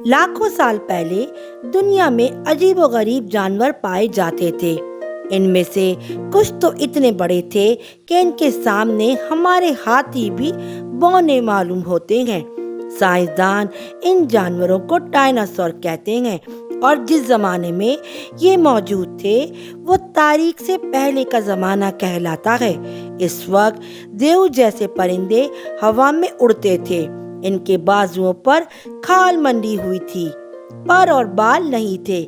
लाखों साल पहले दुनिया में अजीब व गरीब जानवर पाए जाते थे। इनमें से कुछ तो इतने बड़े थे कि इनके सामने हमारे हाथी भी बौने मालूम होते हैं। साइंसदान इन जानवरों को डायनासोर कहते हैं और जिस जमाने में ये मौजूद थे वो तारीख से पहले का जमाना कहलाता है। इस वक्त देव जैसे परिंदे हवा में उड़ते थे। इनके बाजुओं पर खाल मंडी हुई थी, पर और बाल नहीं थे।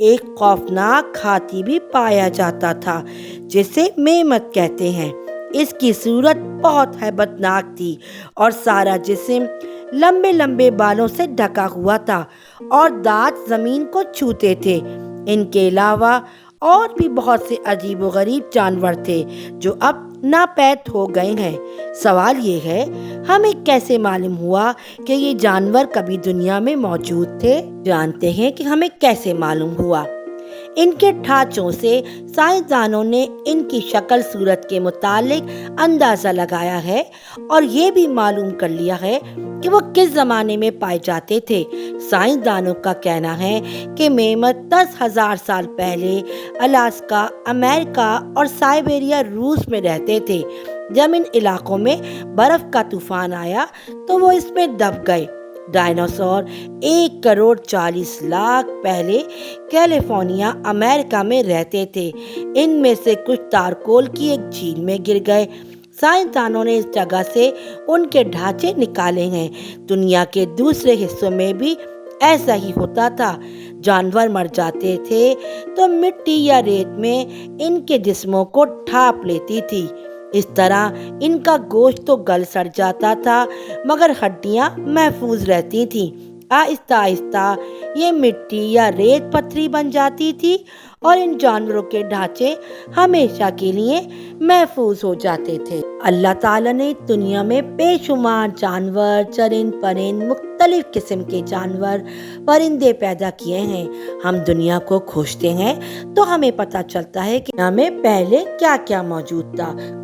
एक खौफनाक हाथी भी पाया जाता था जिसे मेमत कहते हैं। इसकी सूरत बहुत हैबतनाक थी और सारा जिस्म लंबे लंबे बालों से ढका हुआ था और दांत जमीन को छूते थे। इनके अलावा और भी बहुत से अजीब व गरीब जानवर थे जो अब नापैद हो गए हैं। सवाल ये है, हमें कैसे मालूम हुआ कि ये जानवर कभी दुनिया में मौजूद थे? जानते हैं कि हमें कैसे मालूम हुआ। इनके ढांचों से साइंसदानों ने इनकी शक्ल सूरत के मुतालिक अंदाज़ा लगाया है और ये भी मालूम कर लिया है कि वो किस ज़माने में पाए जाते थे। साइंसदानों का कहना है कि मेमत 10,000 साल पहले अलास्का, अमेरिका और साइबेरिया, रूस में रहते थे। जब इन इलाकों में बर्फ़ का तूफान आया तो वो इसमें दब गए। डायनासोर 1,40,40,00,000 पहले कैलिफोर्निया, अमेरिका में रहते थे। इनमें से कुछ तारकोल की एक झील में गिर गए। साइंसदानों ने इस जगह से उनके ढांचे निकाले हैं। दुनिया के दूसरे हिस्सों में भी ऐसा ही होता था। जानवर मर जाते थे तो मिट्टी या रेत में इनके जिस्मों को ढांप लेती थी। इस तरह इनका गोश्त तो गल सड़ जाता था मगर हड्डियां महफूज रहती थीं। आहिस्ता आहिस्ता ये मिट्टी या रेत पत्थरी बन जाती थी और इन जानवरों के ढांचे हमेशा के लिए महफूज हो जाते थे। अल्लाह ताला ने दुनिया में बेशुमार जानवर, चरिंद परिंद, मुख्तलिफ किस्म के जानवर, परिंदे पैदा किए हैं। हम दुनिया को खोजते हैं तो हमें पता चलता है कि दुनिया में पहले क्या क्या मौजूद था।